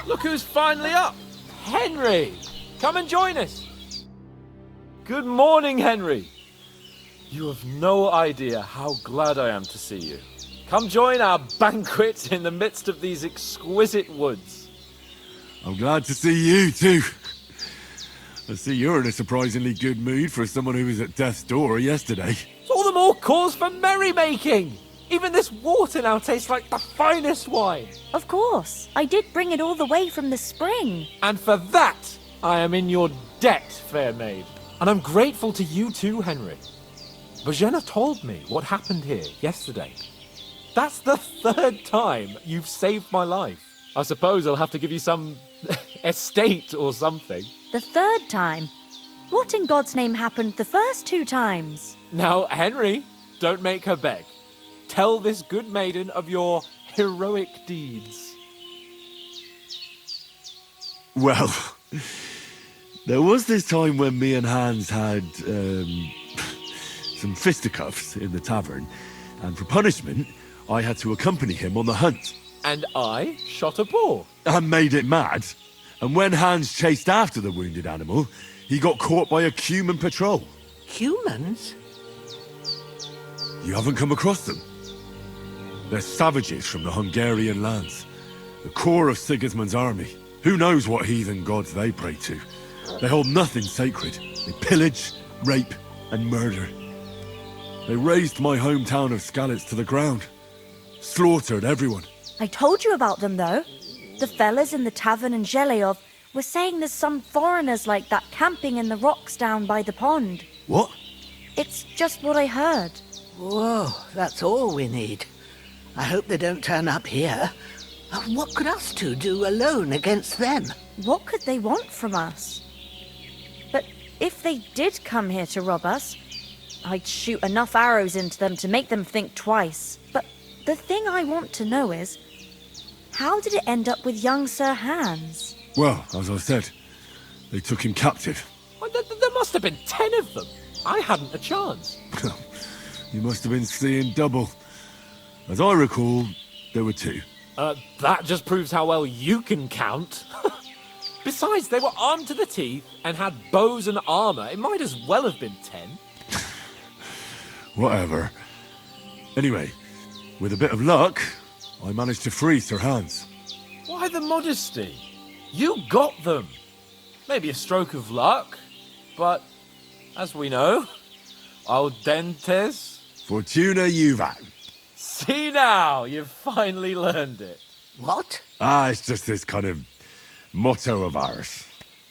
Look who's finally up! Henry! Come and join us! Good morning, Henry! You have no idea how glad I am to see you. Come join our banquet in the midst of these exquisite woods. I'm glad to see you, too. I see you're in a surprisingly good mood for someone who was at death's door yesterday. It's all the more cause for merrymaking! Even this water now tastes like the finest wine. Of course. I did bring it all the way from the spring. And for that, I am in your debt, fair maid. And I'm grateful to you too, Henry. Bojena told me what happened here yesterday. That's the third time you've saved my life. I suppose I'll have to give you some estate or something. The third time? What in God's name happened the first 2 times? Now, Henry, don't make her beg. Tell this good maiden of your heroic deeds. Well, there was this time when me and Hans had, some fisticuffs in the tavern, and for punishment, I had to accompany him on the hunt. And I shot a boar. I made it mad, and when Hans chased after the wounded animal, he got caught by a human patrol. Humans? You haven't come across them? They're savages from the Hungarian lands, the core of Sigismund's army. Who knows what heathen gods they pray to? They hold nothing sacred. They pillage, rape, and murder. They razed my hometown of Skalitz to the ground. Slaughtered everyone. I told you about them, though. The fellas in the tavern in Zheleyov were saying there's some foreigners like that camping in the rocks down by the pond. What? It's just what I heard. Whoa, that's all we need. I hope they don't turn up here. What could us two do alone against them? What could they want from us? But if they did come here to rob us, I'd shoot enough arrows into them to make them think twice. But the thing I want to know is, how did it end up with young Sir Hans? Well, as I said, they took him captive. Well, there must have been 10 of them. I hadn't a chance. You must have been seeing double. As I recall, there were 2. That just proves how well you can count. Besides, they were armed to the teeth and had bows and armor. It might as well have been 10. Whatever. Anyway, with a bit of luck, I managed to free Sir Hans. Why the modesty? You got them. Maybe a stroke of luck, but as we know, al dentes. Fortuna juvat. See now, you've finally learned it. What? It's just this kind of motto of ours.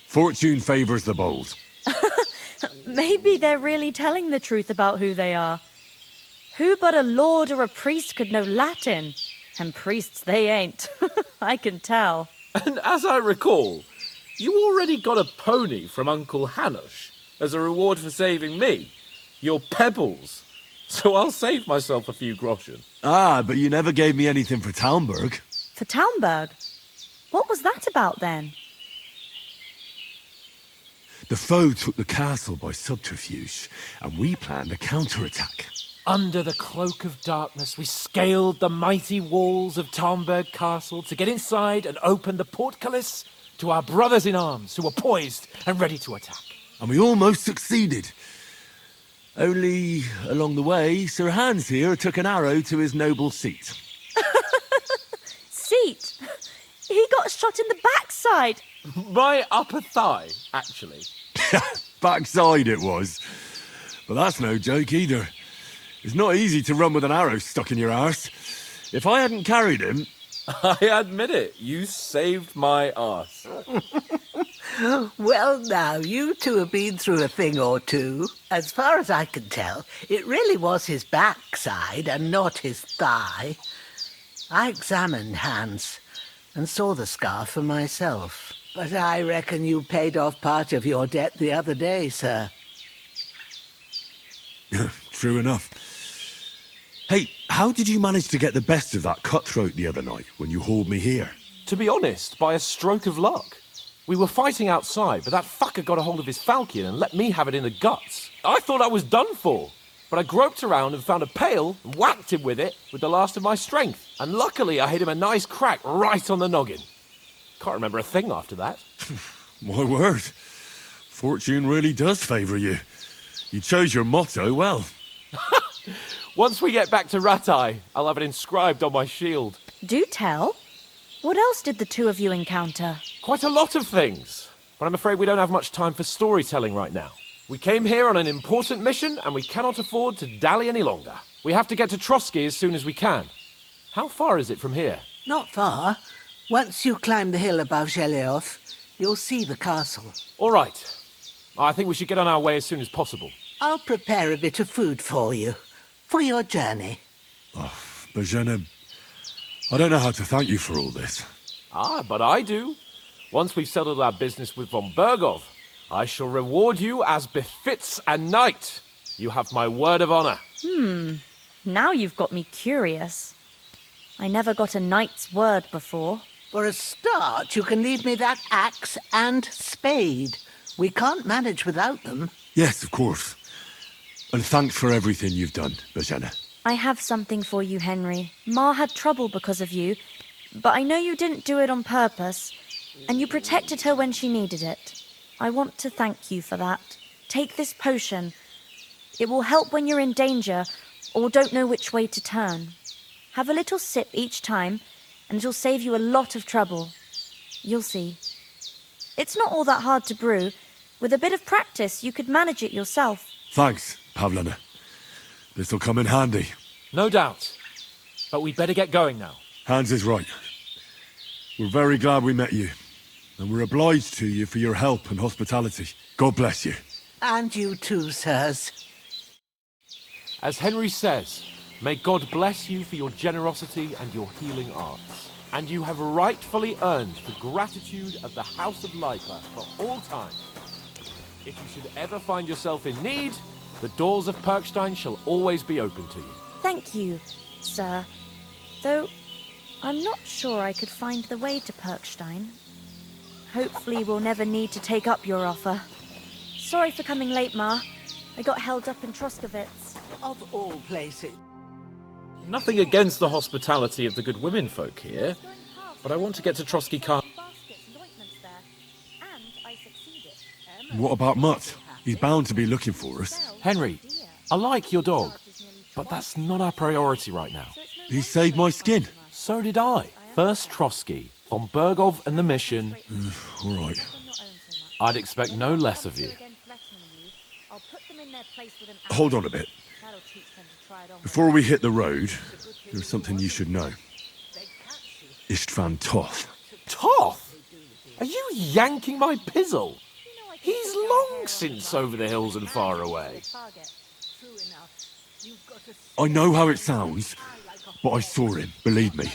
Fortune favors the bold. Maybe they're really telling the truth about who they are. Who but a lord or a priest could know Latin? And priests they ain't. I can tell. And as I recall, you already got a pony from Uncle Hanush as a reward for saving me. Your pebbles. So I'll save myself a few groschen. But you never gave me anything for Talmberg. For Talmberg? What was that about then? The foe took the castle by subterfuge, and we planned a counterattack. Under the cloak of darkness, we scaled the mighty walls of Talmberg Castle to get inside and open the portcullis to our brothers in arms who were poised and ready to attack. And we almost succeeded. Only, along the way, Sir Hans here took an arrow to his noble seat. Seat? He got shot in the backside. My upper thigh, actually. Backside it was. But that's no joke either. It's not easy to run with an arrow stuck in your arse. If I hadn't carried him... I admit it, you saved my arse. Well, now, you two have been through a thing or two. As far as I can tell, it really was his backside and not his thigh. I examined Hans and saw the scar for myself. But I reckon you paid off part of your debt the other day, sir. True enough. Hey, how did you manage to get the best of that cutthroat the other night when you hauled me here? To be honest, by a stroke of luck. We were fighting outside, but that fucker got a hold of his falchion and let me have it in the guts. I thought I was done for, but I groped around and found a pail and whacked him with it with the last of my strength. And luckily I hit him a nice crack right on the noggin. Can't remember a thing after that. My word. Fortune really does favour you. You chose your motto well. Once we get back to Ratai, I'll have it inscribed on my shield. Do tell. What else did the two of you encounter? Quite a lot of things. But I'm afraid we don't have much time for storytelling right now. We came here on an important mission, and we cannot afford to dally any longer. We have to get to Trosky as soon as we can. How far is it from here? Not far. Once you climb the hill above Geleoth, you'll see the castle. All right. I think we should get on our way as soon as possible. I'll prepare a bit of food for you, for your journey. Bozhena, I don't know how to thank you for all this. But I do. Once we've settled our business with von Bergov, I shall reward you as befits a knight. You have my word of honor. Now you've got me curious. I never got a knight's word before. For a start, you can leave me that axe and spade. We can't manage without them. Yes, of course. And thanks for everything you've done, Bozhena. I have something for you, Henry. Ma had trouble because of you, but I know you didn't do it on purpose, and you protected her when she needed it. I want to thank you for that. Take this potion. It will help when you're in danger or don't know which way to turn. Have a little sip each time, and it'll save you a lot of trouble. You'll see. It's not all that hard to brew. With a bit of practice, you could manage it yourself. Thanks, Pavlena. This'll come in handy. No doubt. But we'd better get going now. Hans is right. We're very glad we met you. And we're obliged to you for your help and hospitality. God bless you. And you too, sirs. As Henry says, may God bless you for your generosity and your healing arts. And you have rightfully earned the gratitude of the House of Leipa for all time. If you should ever find yourself in need, the doors of Perkstein shall always be open to you. Thank you, sir. Though, I'm not sure I could find the way to Perkstein. Hopefully we'll never need to take up your offer. Sorry for coming late, Ma. I got held up in Troskovitz. Of all places. Nothing against the hospitality of the good women folk here, but I want to get to Trosky Castle. What about Mutt? He's bound to be looking for us. Henry, I like your dog, but that's not our priority right now. He saved my skin. So did I. First Trosky, von Bergov and the mission. All right. I'd expect no less of you. Hold on a bit. Before we hit the road, there's something you should know. Istvan Toth. Toth? Are you yanking my pizzle? He's long since over the hills and far away. I know how it sounds, but I saw him, believe me.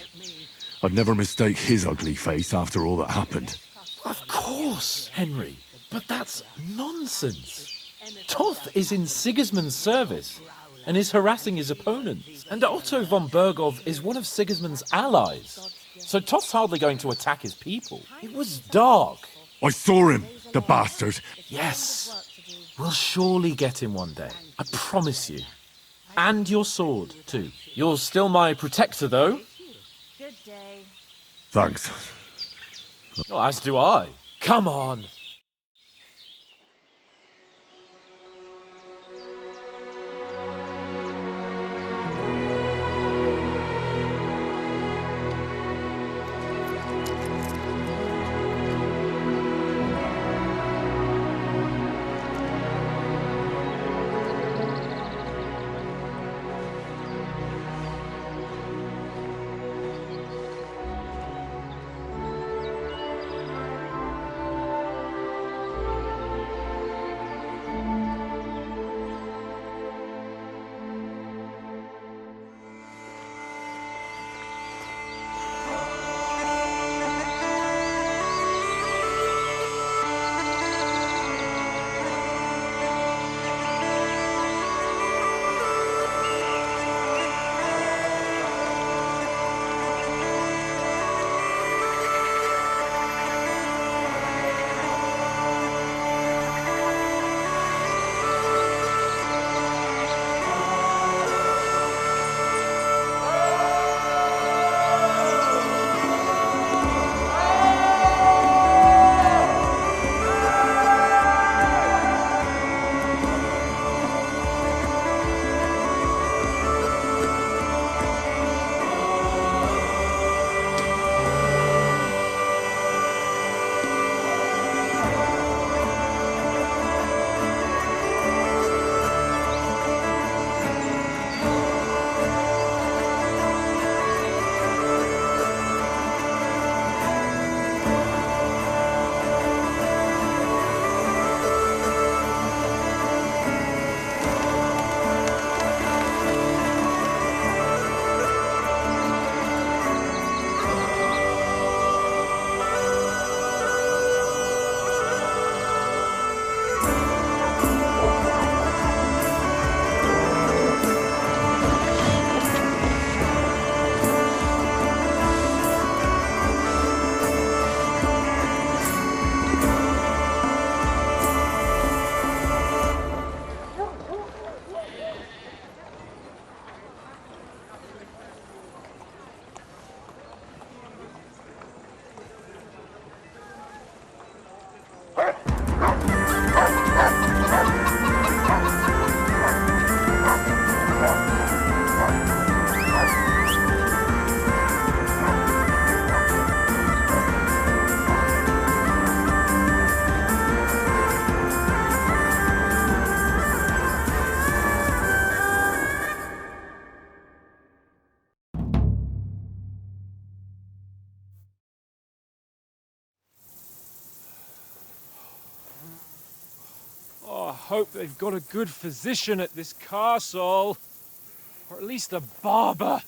I'd never mistake his ugly face after all that happened. Of course, Henry, but that's nonsense. Toth is in Sigismund's service and is harassing his opponents. And Otto von Bergov is one of Sigismund's allies. So Toth's hardly going to attack his people. It was dark. I saw him, the bastard. Yes, we'll surely get him one day. I promise you. And your sword, too. You're still my protector, though. Good day. Thanks. Oh, as do I. Come on. hope they've got a good physician at this castle. Or at least a barber.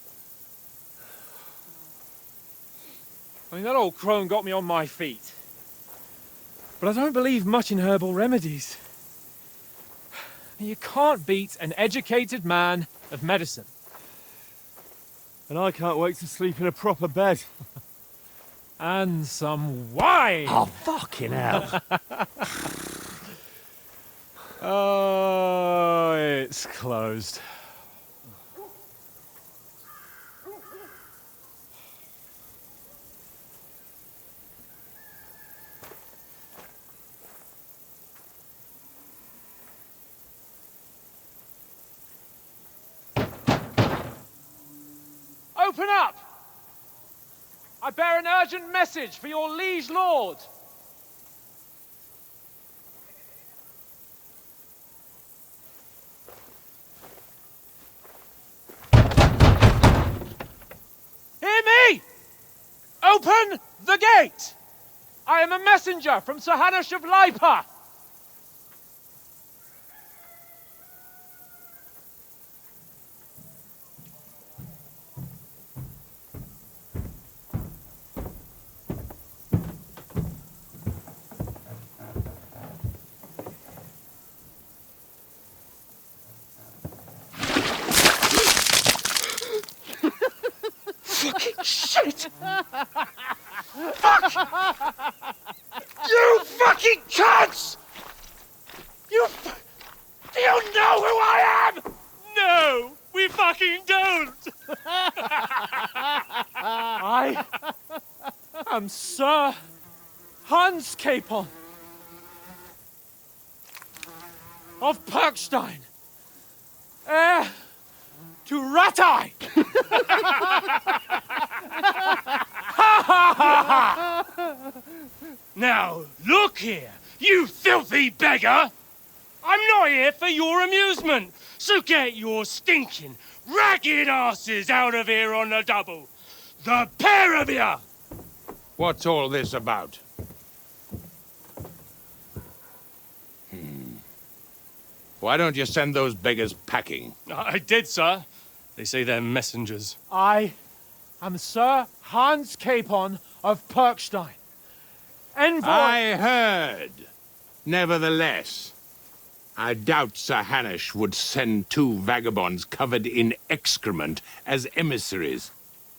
I mean, that old crone got me on my feet. But I don't believe much in herbal remedies. You can't beat an educated man of medicine. And I can't wait to sleep in a proper bed. And some wine! Oh, fucking hell. Oh, it's closed. Open up! I bear an urgent message for your liege lord. Hear me! Open the gate! I am a messenger from Sir Hanush of Lipa. Shit! Fuck! You fucking cunts! Do you know who I am? No, we fucking don't! I am Sir Hans Capon of Perkstein, heir to Ratai! Now, look here, you filthy beggar! I'm not here for your amusement, so get your stinking, ragged asses out of here on the double. The pair of you! What's all this about? Why don't you send those beggars packing? I did, sir. They say they're messengers. I am Sir Hans Capon of Perkstein. Envoy... I heard. Nevertheless, I doubt Sir Hanush would send two vagabonds covered in excrement as emissaries.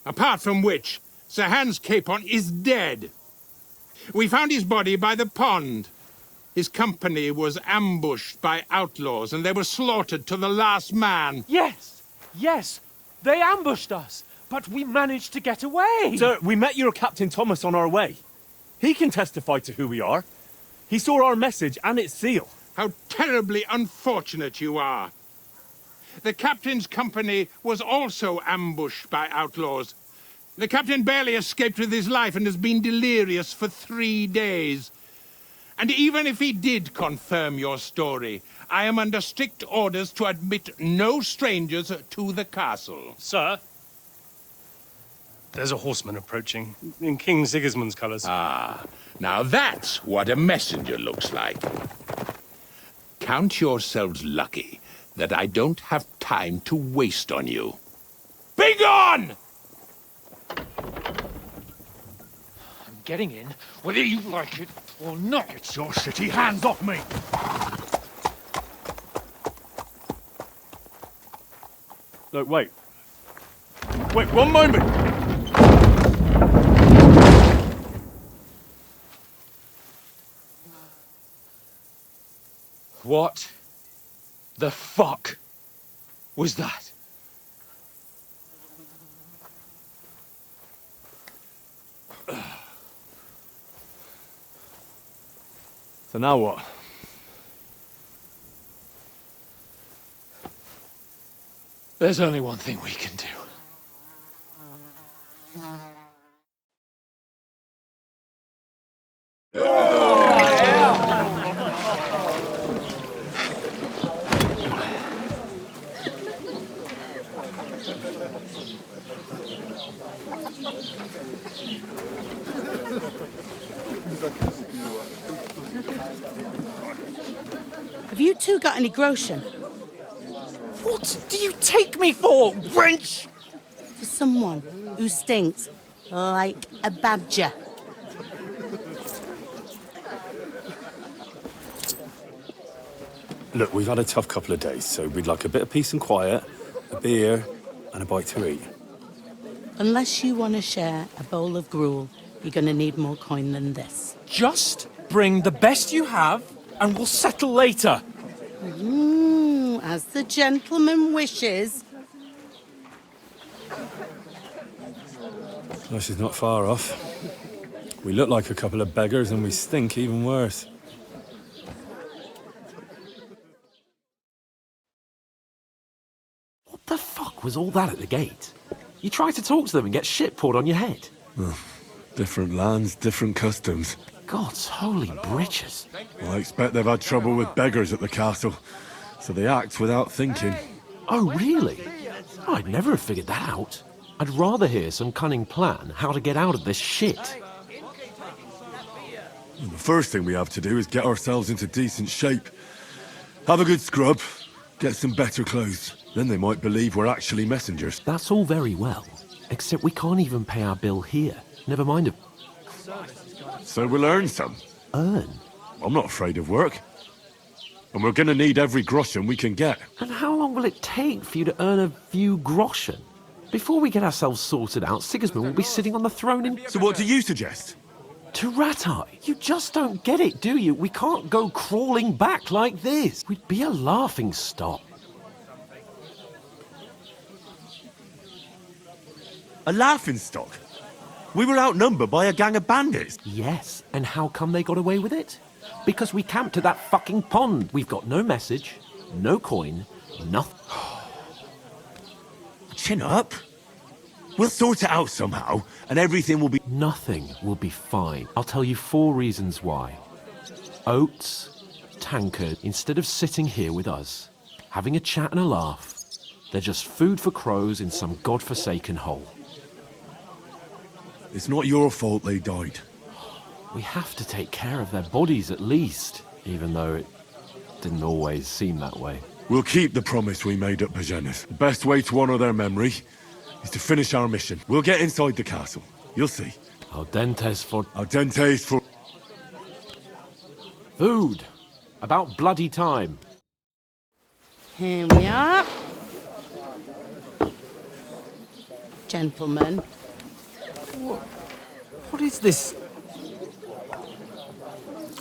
Apart from which, Sir Hans Capon is dead. We found his body by the pond. His company was ambushed by outlaws, and they were slaughtered to the last man. Yes, they ambushed us, but we managed to get away. Sir, we met your Captain Thomas on our way. He can testify to who we are. He saw our message and its seal. How terribly unfortunate you are. The captain's company was also ambushed by outlaws. The captain barely escaped with his life and has been delirious for 3 days. And even if he did confirm your story, I am under strict orders to admit no strangers to the castle. Sir, there's a horseman approaching in King Sigismund's colours. Ah, now that's what a messenger looks like. Count yourselves lucky that I don't have time to waste on you. Be gone! I'm getting in, whether you like it or not. It's your city. Hands off me! Look, wait. Wait, one moment! What the fuck was that? So now what? There's only one thing we can do. Have you two got any groschen? What do you take me for, wench? For someone who stinks like a badger. Look, we've had a tough couple of days, so we'd like a bit of peace and quiet, a beer, and a bite to eat. Unless you want to share a bowl of gruel, you're going to need more coin than this. Just bring the best you have, and we'll settle later. As the gentleman wishes. Well, she's not far off. We look like a couple of beggars, and we stink even worse. What the fuck was all that at the gate? You tried to talk to them and get shit poured on your head. Well, different lands, different customs. God's holy britches. Well, I expect they've had trouble with beggars at the castle, so they act without thinking. Oh, really? I'd never have figured that out. I'd rather hear some cunning plan how to get out of this shit. The first thing we have to do is get ourselves into decent shape. Have a good scrub, get some better clothes. Then they might believe we're actually messengers. That's all very well, except we can't even pay our bill here. Never mind a... So we'll earn some. Earn? I'm not afraid of work. And we're gonna need every groschen we can get. And how long will it take for you to earn a few groschen? Before we get ourselves sorted out, Sigismund will be sitting on the throne in... So what do you suggest? Turatai, you just don't get it, do you? We can't go crawling back like this. We'd be a laughing stock. A laughingstock? We were outnumbered by a gang of bandits. Yes, and how come they got away with it? Because we camped at that fucking pond. We've got no message, no coin, nothing. Chin up. We'll sort it out somehow, and everything will be... Nothing will be fine. I'll tell you 4 reasons why. Oates, Tankard, instead of sitting here with us, having a chat and a laugh, they're just food for crows in some godforsaken hole. It's not your fault they died. We have to take care of their bodies at least, even though it didn't always seem that way. We'll keep the promise we made at Bajenis. The best way to honor their memory is to finish our mission. We'll get inside the castle. You'll see. Al dente's for... Al dente's for... Food. About bloody time. Here we are. Gentlemen. What is this...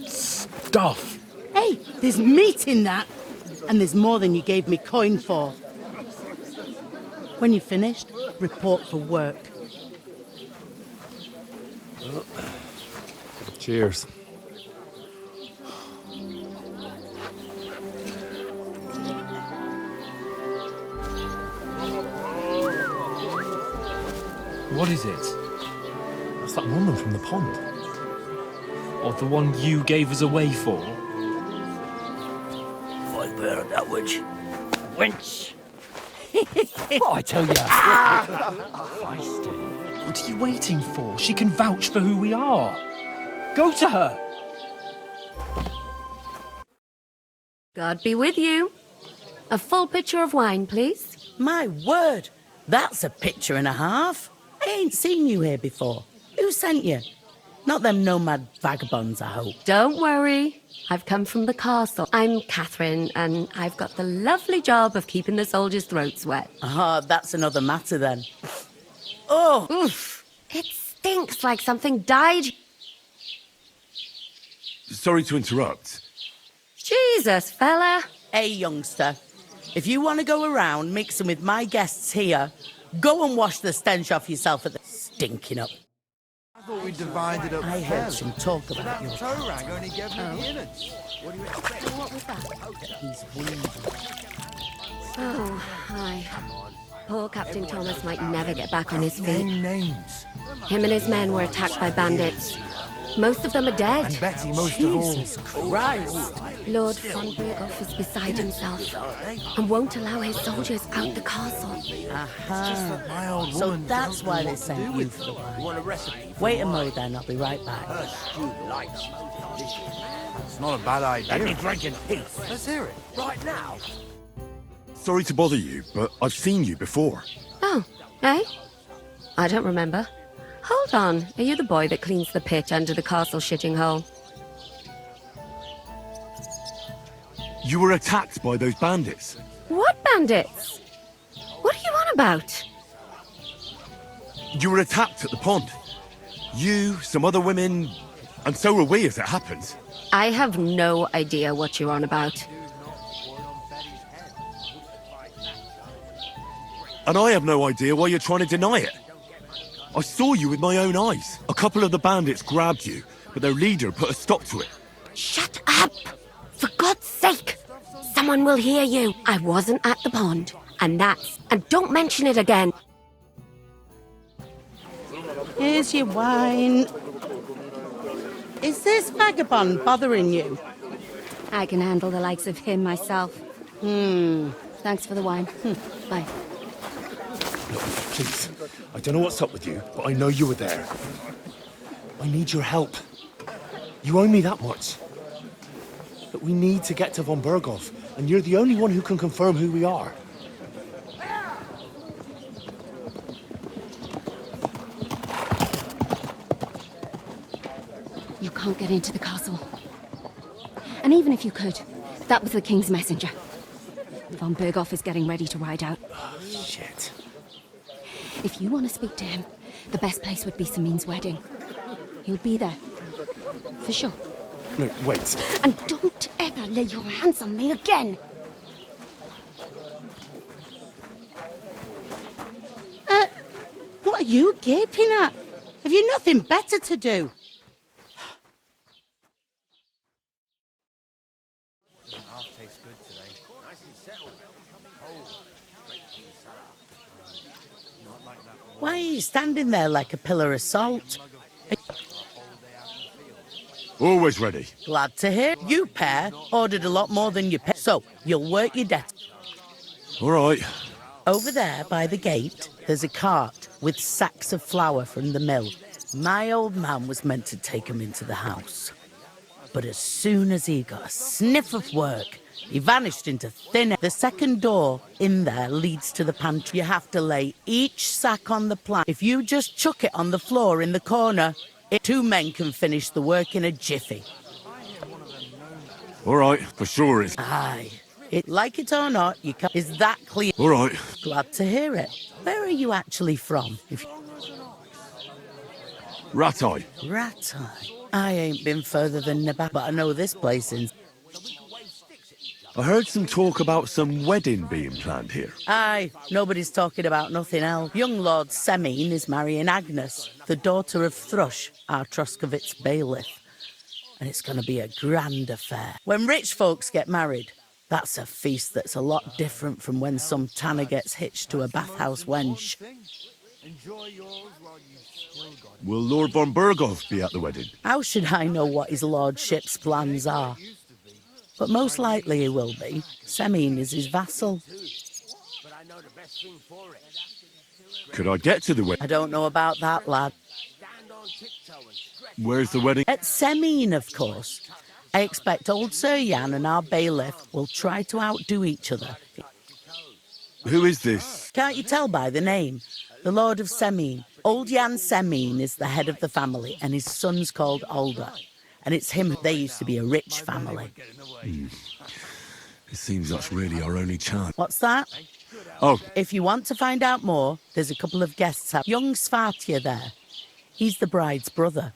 stuff? Hey, there's meat in that. And there's more than you gave me coin for. When you're finished, report for work. Cheers. What is it? That's that woman from the pond. Or the one you gave us away for? I bear that witch. Wench! What I tell you? What are you waiting for? She can vouch for who we are. Go to her. God be with you. A full pitcher of wine, please. My word, that's a picture and a half. I ain't seen you here before. Who sent you? Not them nomad vagabonds, I hope. Don't worry. I've come from the castle. I'm Catherine, and I've got the lovely job of keeping the soldiers' throats wet. Ah, that's another matter then. Oh! Oof. It stinks like something died. Sorry to interrupt. Jesus, fella. Hey, youngster. If you want to go around mixing with my guests here, go and wash the stench off yourself at the stinking up. I thought we divided up. I heard some talk about your Torang only gave me the innards. What do you expect? What was that? He's weaving. Oh, hi. Poor Captain Thomas might never get back on his feet. Name names. Him and his men were attacked by bandits. Most of them are dead. And Betty most of all. Jesus Christ. Lord von Berghoff is beside himself and won't allow his soldiers out the castle. Aha. My old So woman that's doesn't why know they what to sent do you with for the them. wine. You want a recipe? Wait a mo then, I'll be right back. Her stew likes It's not a bad idea. Let me drink in peace. Let's hear it. Right now. Sorry to bother you, but I've seen you before. Oh, eh? I don't remember. Hold on, are you the boy that cleans the pitch under the castle shitting hole? You were attacked by those bandits. What bandits? What are you on about? You were attacked at the pond. You, some other women, and so were we as it happens. I have no idea what you're on about. And I have no idea why you're trying to deny it. I saw you with my own eyes. A couple of the bandits grabbed you, but their leader put a stop to it. Shut up! For God's sake! Someone will hear you. I wasn't at the pond, and don't mention it again. Here's your wine. Is this vagabond bothering you? I can handle the likes of him myself. Thanks for the wine. Bye. Look, please. I don't know what's up with you, but I know you were there. I need your help. You owe me that much. But we need to get to von Berghoff, and you're the only one who can confirm who we are. You can't get into the castle. And even if you could, that was the king's messenger. Von Berghoff is getting ready to ride out. Shit. If you want to speak to him, the best place would be Samin's wedding. He'll be there. For sure. No, wait. And don't ever lay your hands on me again! What are you gaping at? Have you nothing better to do? Why are you standing there like a pillar of salt? Always ready. Glad to hear. You pair ordered a lot more than you paid, so you'll work your debt. All right. Over there by the gate, there's a cart with sacks of flour from the mill. My old man was meant to take 'em into the house. But as soon as he got a sniff of work, he vanished into thin air. The second door in there leads to the pantry. You have to lay each sack on the plank. If you just chuck it on the floor in the corner, two men can finish the work in a jiffy. All right, for sure it's... Aye. Like it or not, you can. Is that clear? All right. Glad to hear it. Where are you actually from? Rat-eye. Rat-eye? I ain't been further than Nebat, but I know this place in... I heard some talk about some wedding being planned here. Aye, nobody's talking about nothing else. Young Lord Semin is marrying Agnes, the daughter of Thrush, our Troskovitz bailiff. And it's going to be a grand affair. When rich folks get married, that's a feast that's a lot different from when some tanner gets hitched to a bathhouse wench. Will Lord von Berghoff be at the wedding? How should I know what his lordship's plans are? But most likely he will be. Semin is his vassal. Could I get to the wedding? I don't know about that, lad. Where's the wedding? At Semin, of course. I expect old Sir Jan and our bailiff will try to outdo each other. Who is this? Can't you tell by the name? The Lord of Semin. Old Jan Semin is the head of the family, and his son's called Alder. And it's him. They used to be a rich family. It seems that's really our only chance. What's that? Oh. If you want to find out more, there's a couple of guests out. Young Svartya there. He's the bride's brother.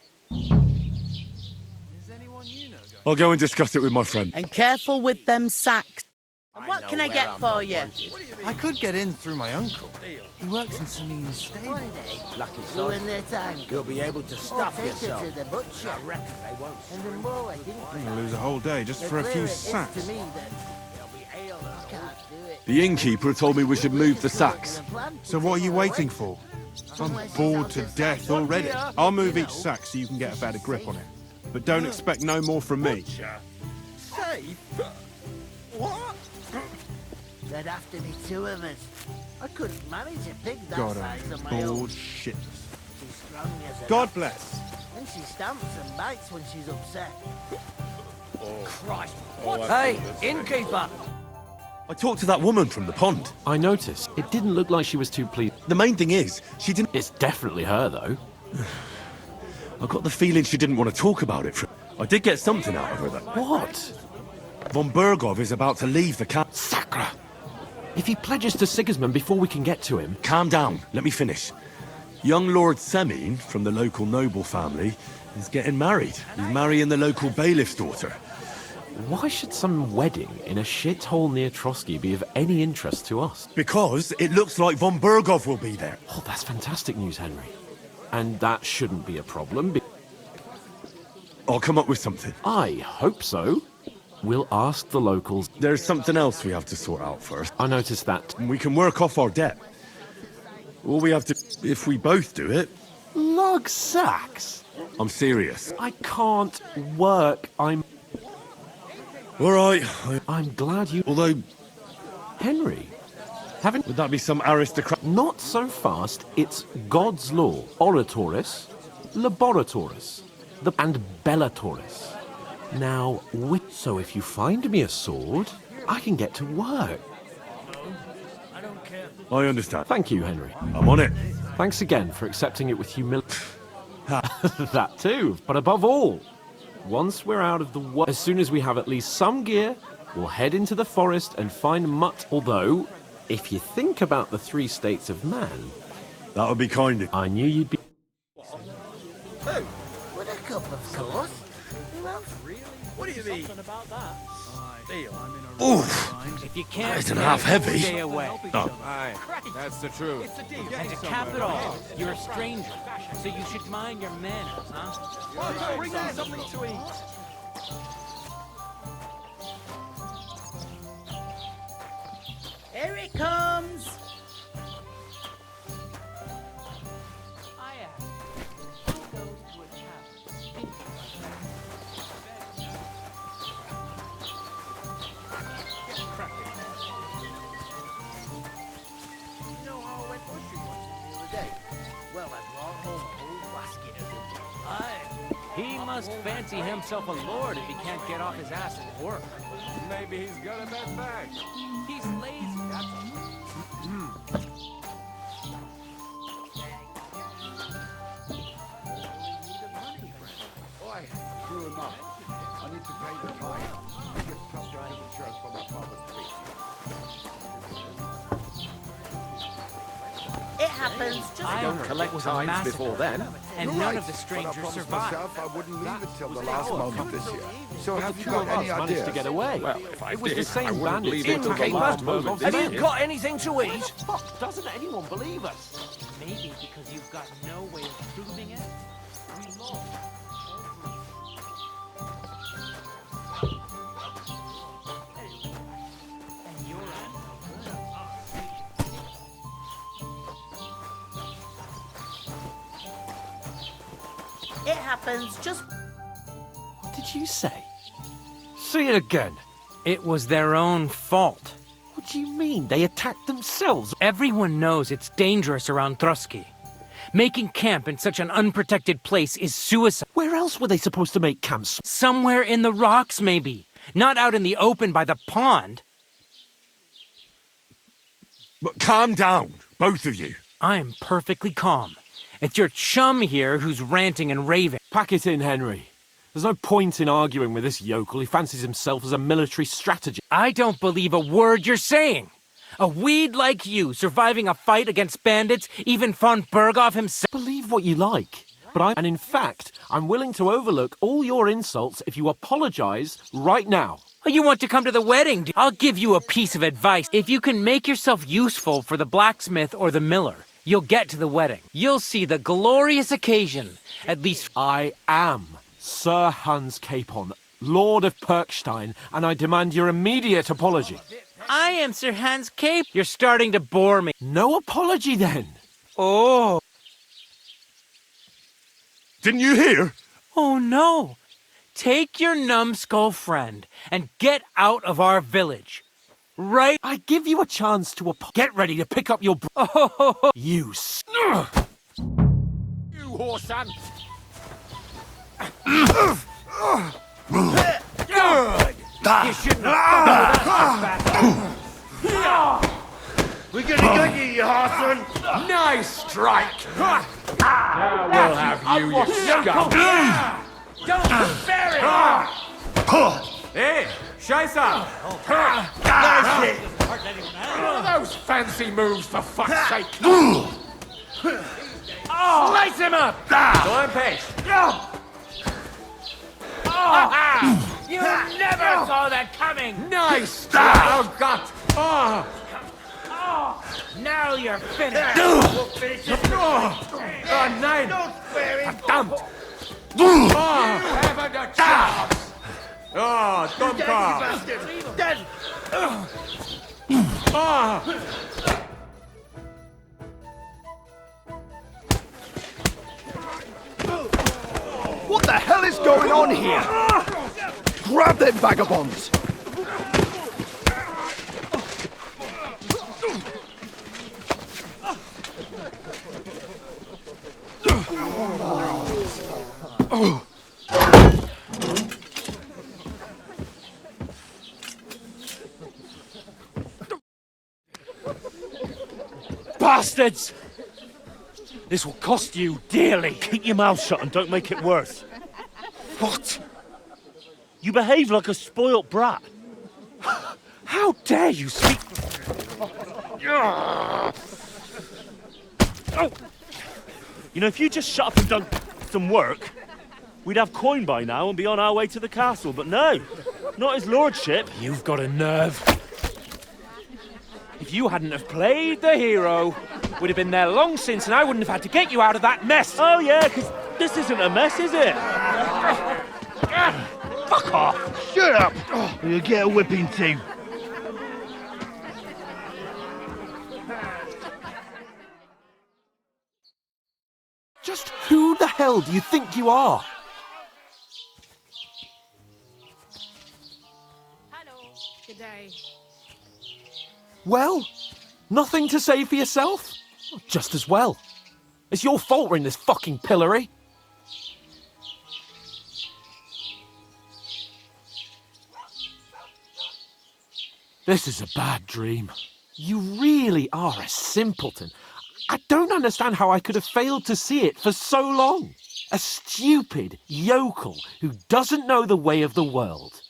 I'll go and discuss it with my friend. And careful with them sacks. What can I get for you? I could get in through my uncle. He works in Samin's stable. Lucky son. You'll be able to stuff yourself. I reckon they won't. I'm gonna lose a whole day just for a few sacks. The innkeeper told me we should move the sacks. So what are you waiting for? I'm bored to death already. I'll move each sack so you can get a better grip on it. But don't expect no more from me. Safe? What? There'd have to be two of us. I couldn't manage a pig that God, size I'm on my own. bored shitless. She's strong as an God ox. bless. And she stamps and bites when she's upset. Christ. Hey, innkeeper! I talked to that woman from the pond. I noticed. It didn't look like she was too pleased. The main thing is, she didn't... It's definitely her, though. I got the feeling she didn't want to talk about it. I did get something out of her, though. What? Von Bergov is about to leave the camp. Sacra! If he pledges to Sigismund before we can get to him... Calm down. Let me finish. Young Lord Semine, from the local noble family, is getting married. He's marrying the local bailiff's daughter. Why should some wedding in a shithole near Trosky be of any interest to us? Because it looks like Von Bergov will be there. Oh, that's fantastic news, Henry. And that shouldn't be a problem. I'll come up with something. I hope so. We'll ask the locals. There's something else we have to sort out first. I noticed that. We can work off our debt. All we have to... If we both do it... Lug sacks? I'm serious. I can't work. I'm right. I'm glad you... Although... Henry, Would that be some aristocrat... Not so fast. It's God's law. Oratoris, Laboratoris, and Bellatoris. Now, so if you find me a sword, I can get to work. I understand. Thank you, Henry. I'm on it. Thanks again for accepting it with humility. That too, but above all, once we're out of the way, as soon as we have at least some gear, we'll head into the forest and find mutt. Although, if you think about the three states of man... That would be kind of... I knew you'd be... Who? With a cup, of course. Who else? Really? What do you mean? About that. Oof! If you can't Isn't half heavy. stay away. Oh. Aye, that's the truth. And to cap it all, you're a stranger, so you should mind your manners, huh? Bring in something to eat. Here it comes! He must fancy himself a lord if he can't get off his ass at work. Maybe he's got a bad back. He's lazy, that's all. Boy, true enough. I need to pay the tithe. I get some to the church for my father's priest. It happens just... I don't collect tithes before then. And You're none right, of the but I strangers promised survived. myself I wouldn't leave it till the last moment this year. So have you Two got of any us managed ideas? to get away. Well, if I it was did, the same I wouldn't bandits leave who it till took the the last last moment. Have you moment. got anything to eat? Fuck, doesn't anyone believe us? Maybe because you've got no way of proving it. We lost. And you're It happens just... What did you say? See it again. It was their own fault. What do you mean? They attacked themselves? Everyone knows it's dangerous around Trosky. Making camp in such an unprotected place is suicide. Where else were they supposed to make camps? Somewhere in the rocks, maybe. Not out in the open by the pond. But calm down, both of you. I'm perfectly calm. It's your chum here who's ranting and raving. Pack it in, Henry. There's no point in arguing with this yokel. He fancies himself as a military strategist. I don't believe a word you're saying. A weed like you surviving a fight against bandits, even von Bergov himself. Believe what you like, but and in fact, I'm willing to overlook all your insults if you apologize right now. Oh, you want to come to the wedding? I'll give you a piece of advice. If you can make yourself useful for the blacksmith or the miller, you'll get to the wedding. You'll see the glorious occasion. At least I am Sir Hans Capon, Lord of Perkstein, and I demand your immediate apology. I am Sir Hans Cape. You're starting to bore me. No apology then. Oh. Didn't you hear? Oh no! Take your numbskull friend and get out of our village. Right? I give you a chance to get ready to pick up your you You whoreson! You shouldn't have We're gonna get you, you whoreson! Nice strike! Now we'll have you, you scum! Don't spare it! Hey, Scheisser! Nice hit! What are those fancy moves, for fuck's sake? Slice him up! Go and pace. You never saw that coming! Nice! Oh, God! Oh. Now you're finished! We'll finish it. Oh, nein! Don't spare him! Verdammt! Oh, have a chance! Oh, Dead, you Dumper! bastard! Dead! Oh. What the hell is going on here? Grab them vagabonds! Bastards! This will cost you dearly. Keep your mouth shut and don't make it worse. What? You behave like a spoilt brat. How dare you speak... You know, if you just shut up and done some work, we'd have coin by now and be on our way to the castle, but no, not his lordship. You've got a nerve. If you hadn't have played the hero, we'd have been there long since, and I wouldn't have had to get you out of that mess. Oh yeah, because this isn't a mess, is it? Fuck off! Shut up! Or you'll get a whipping too. Just who the hell do you think you are? Hello. Good day. Well, nothing to say for yourself? Just as well. It's your fault we're in this fucking pillory. This is a bad dream. You really are a simpleton. I don't understand how I could have failed to see it for so long. A stupid yokel who doesn't know the way of the world.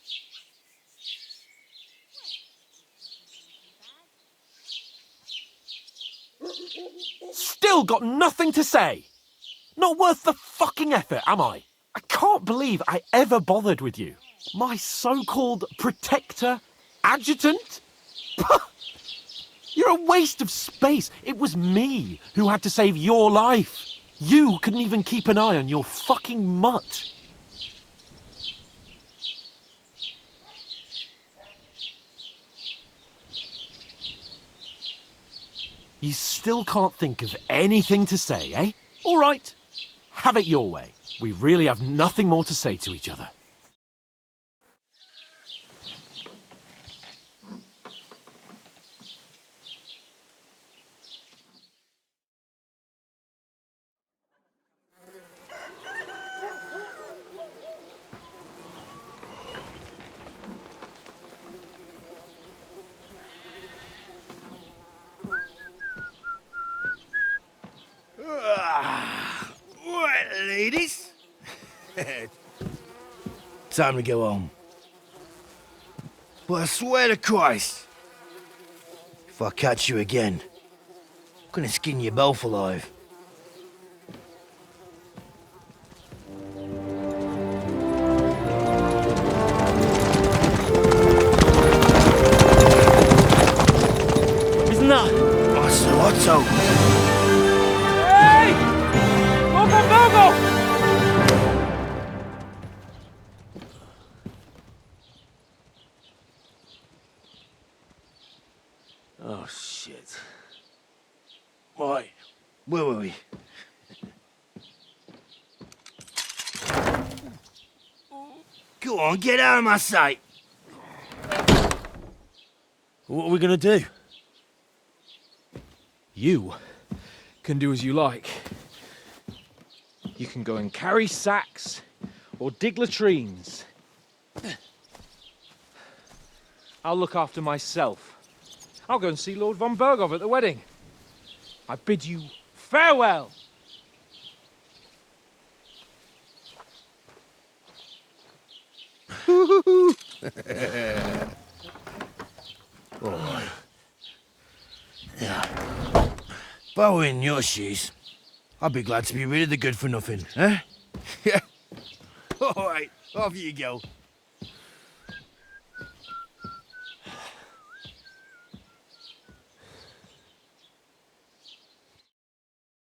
Still got nothing to say. Not worth the fucking effort, am I? I can't believe I ever bothered with you. My so-called protector, adjutant? You're a waste of space. It was me who had to save your life. You couldn't even keep an eye on your fucking mutt. You still can't think of anything to say, eh? All right, have it your way. We really have nothing more to say to each other. Right, ladies. Time to go home. But I swear to Christ, if I catch you again, I'm gonna skin you both alive. Isn't that... Ocelotto! Hey! Go! Oh, shit. Right, where were we? Go on, get out of my sight. What are we gonna do? You can do as you like. You can go and carry sacks or dig latrines. I'll look after myself. I'll go and see Lord von Berghoff at the wedding. I bid you farewell. Oh. Yeah. If I were in your shoes, I'd be glad to be rid of the good for nothing, eh? Yeah. All right, off you go.